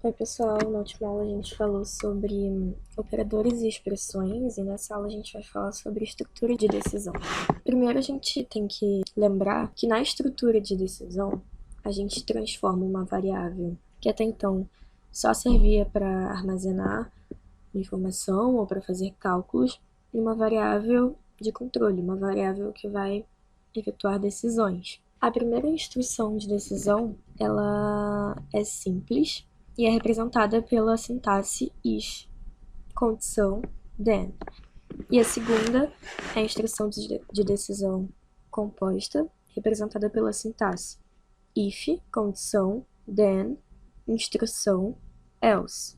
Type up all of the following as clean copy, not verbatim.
Oi, pessoal. Na última aula a gente falou sobre operadores e expressões, e nessa aula a gente vai falar sobre estrutura de decisão. Primeiro, a gente tem que lembrar que na estrutura de decisão a gente transforma uma variável que até então só servia para armazenar informação ou para fazer cálculos em uma variável de controle, uma variável que vai efetuar decisões. A primeira instrução de decisão, ela é simples e é representada pela sintaxe if, condição, then. E a segunda é a instrução de decisão composta, representada pela sintaxe if, condição, then, instrução, else.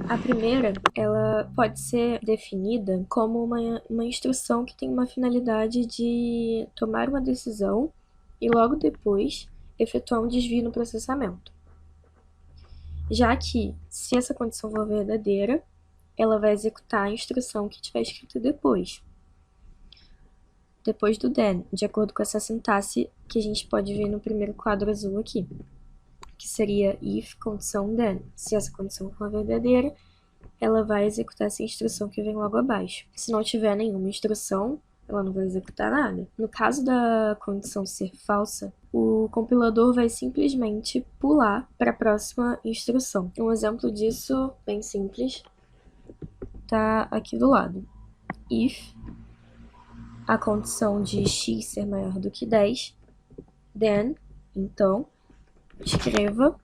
A primeira, ela pode ser definida como uma instrução que tem uma finalidade de tomar uma decisão e logo depois efetuar um desvio no processamento. Já que, se essa condição for verdadeira, ela vai executar a instrução que tiver escrita depois do then, de acordo com essa sintaxe que a gente pode ver no primeiro quadro azul aqui, que seria if, condição, then. Se essa condição for verdadeira, ela vai executar essa instrução que vem logo abaixo. Se não tiver nenhuma instrução, ela não vai executar nada. No caso da condição ser falsa, o compilador vai simplesmente pular para a próxima instrução. Um exemplo disso, bem simples, está aqui do lado. If a condição de x ser maior do que 10, then, então, escreva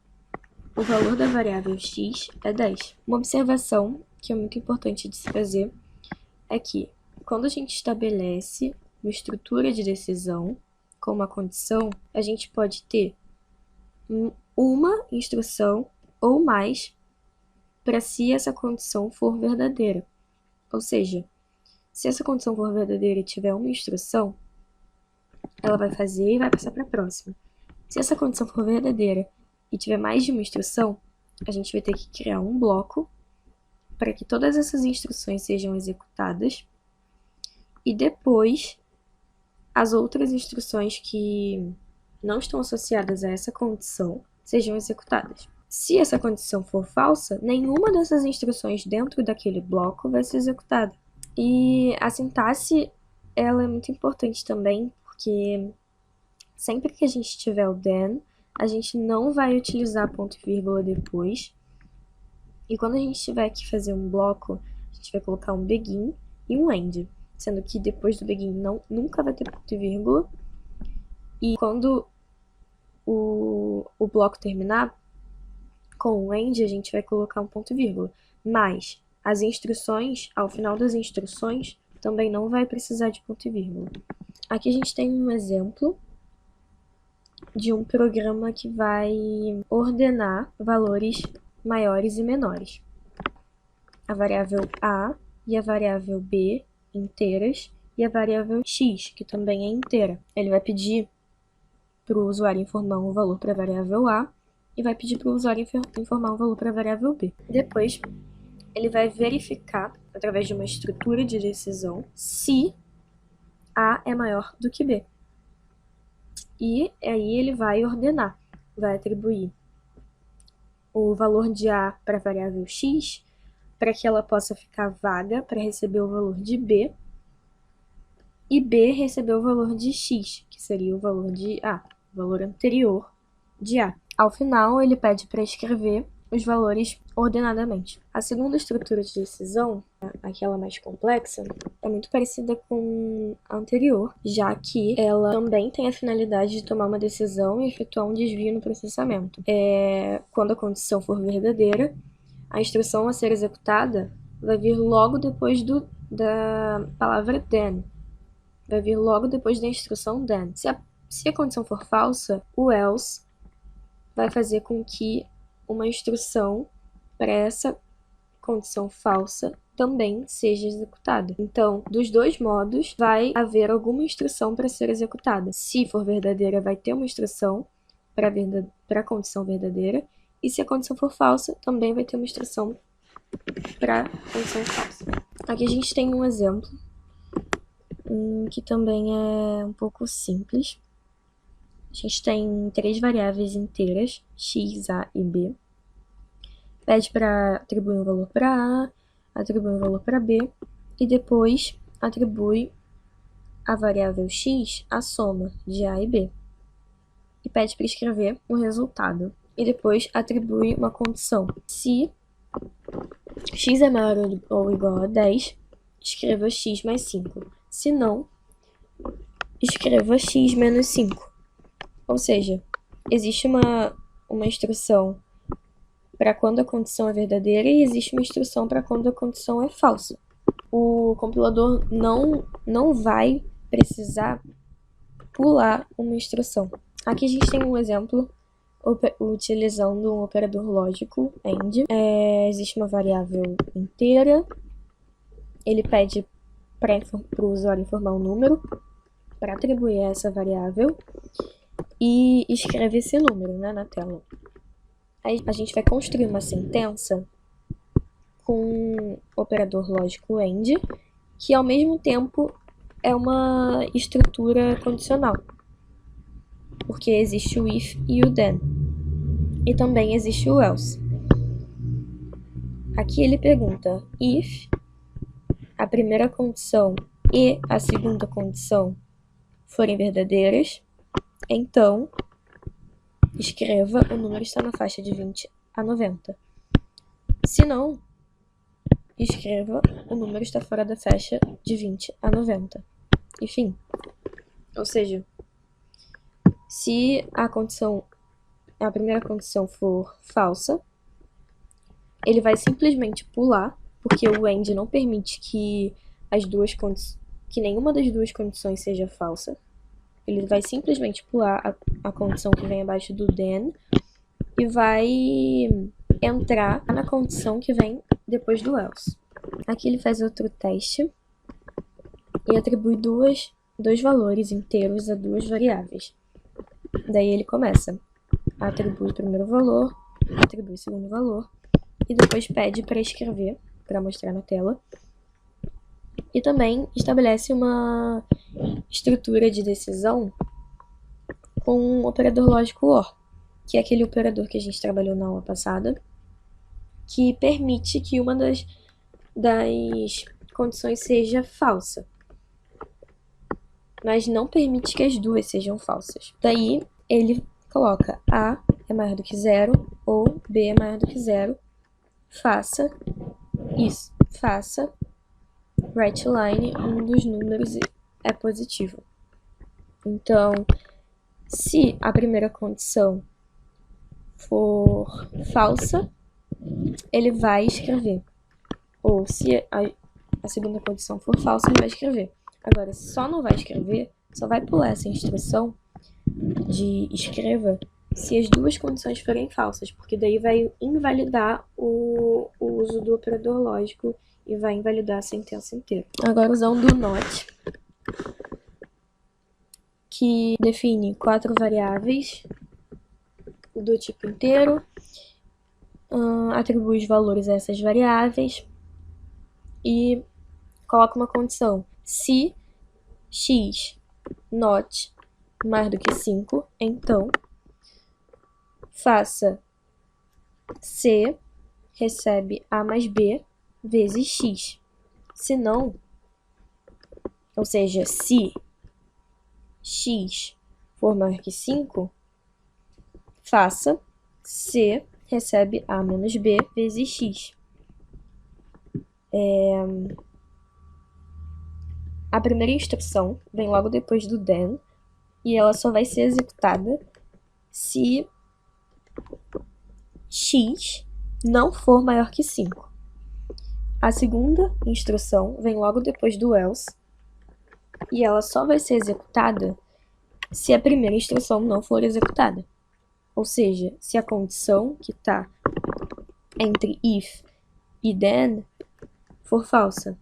o valor da variável x é 10. Uma observação que é muito importante de se fazer é que, quando a gente estabelece uma estrutura de decisão com uma condição, a gente pode ter uma instrução ou mais para se essa condição for verdadeira. Ou seja, se essa condição for verdadeira e tiver uma instrução, ela vai fazer e vai passar para a próxima. Se essa condição for verdadeira e tiver mais de uma instrução, a gente vai ter que criar um bloco para que todas essas instruções sejam executadas e depois as outras instruções que não estão associadas a essa condição sejam executadas. Se essa condição for falsa, nenhuma dessas instruções dentro daquele bloco vai ser executada. E a sintaxe, ela é muito importante também, porque sempre que a gente tiver o then, a gente não vai utilizar ponto e vírgula depois. E quando a gente tiver que fazer um bloco, a gente vai colocar um begin e um end, sendo que depois do begin nunca vai ter ponto e vírgula. E quando o bloco terminar, com o end a gente vai colocar um ponto e vírgula. Mas as instruções, ao final das instruções, também não vai precisar de ponto e vírgula. Aqui a gente tem um exemplo de um programa que vai ordenar valores maiores e menores. A variável a e a variável b inteiras e a variável x, que também é inteira. Ele vai pedir para o usuário informar um valor para a variável a e vai pedir para o usuário informar um valor para a variável b. Depois, ele vai verificar, através de uma estrutura de decisão, se a é maior do que b. E aí ele vai ordenar, vai atribuir o valor de a para a variável x, para que ela possa ficar vaga para receber o valor de b, e b receber o valor de x, que seria o valor de a, o valor anterior de a. Ao final, ele pede para escrever os valores ordenadamente. A segunda estrutura de decisão, aquela mais complexa, é muito parecida com a anterior, já que ela também tem a finalidade de tomar uma decisão e efetuar um desvio no processamento. Quando a condição for verdadeira, a instrução a ser executada vai vir logo depois da palavra then. Vai vir logo depois da instrução then. Se a condição for falsa, o else vai fazer com que uma instrução para essa condição falsa também seja executada. Então, dos dois modos, vai haver alguma instrução para ser executada. Se for verdadeira, vai ter uma instrução para a condição verdadeira, e se a condição for falsa, também vai ter uma instrução para a condição falsa. Aqui a gente tem um exemplo que também é um pouco simples. A gente tem três variáveis inteiras, x, a e b, pede para atribuir um valor para A, atribui um valor para B, e depois atribui a variável x a soma de A e B. E pede para escrever o resultado. E depois atribui uma condição. Se x é maior ou igual a 10, escreva x mais 5. Se não, escreva x menos 5. Ou seja, existe uma instrução para quando a condição é verdadeira e existe uma instrução para quando a condição é falsa. O compilador não vai precisar pular uma instrução. Aqui a gente tem um exemplo utilizando um operador lógico, AND. Existe uma variável inteira, ele pede para o usuário informar um número para atribuir a essa variável e escreve esse número, né, na tela. Aí a gente vai construir uma sentença com o operador lógico AND, que ao mesmo tempo é uma estrutura condicional, porque existe o if e o then, e também existe o else. Aqui ele pergunta: if a primeira condição e a segunda condição forem verdadeiras, então escreva o número está na faixa de 20 a 90. Se não, escreva o número está fora da faixa de 20 a 90. Enfim, ou seja, se a primeira condição for falsa, ele vai simplesmente pular, porque o AND não permite que nenhuma das duas condições seja falsa. Ele vai simplesmente pular a condição que vem abaixo do then e vai entrar na condição que vem depois do else. Aqui ele faz outro teste e atribui dois valores inteiros a duas variáveis. Daí ele começa, atribui o primeiro valor, atribui o segundo valor, e depois pede para escrever, para mostrar na tela. E também estabelece uma estrutura de decisão com um operador lógico OR, que é aquele operador que a gente trabalhou na aula passada, que permite que uma das condições seja falsa, mas não permite que as duas sejam falsas. Daí ele coloca A é maior do que 0 ou B é maior do que 0, faça write line, um dos números é positivo. Então, se a primeira condição for falsa, ele vai escrever. Ou se a segunda condição for falsa, ele vai escrever. Agora, só não vai escrever, só vai pular essa instrução de escreva se as duas condições forem falsas, porque daí vai invalidar o uso do operador lógico e vai invalidar a sentença inteira. Agora, usando o not, que define 4 variáveis do tipo inteiro, atribui os valores a essas variáveis e coloca uma condição. Se x not maior do que 5, então faça C recebe A mais B vezes x. Se não, ou seja, se x for maior que 5, faça C recebe A menos B vezes x. A primeira instrução vem logo depois do then e ela só vai ser executada se x não for maior que 5. A segunda instrução vem logo depois do else e ela só vai ser executada se a primeira instrução não for executada. Ou seja, se a condição que está entre if e then for falsa.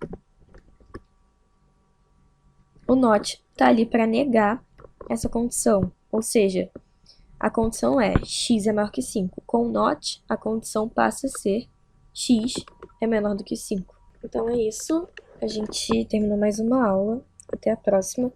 O not está ali para negar essa condição, ou seja, a condição é x é maior que 5. Com o not, a condição passa a ser x é menor do que 5. Então é isso, a gente terminou mais uma aula. Até a próxima.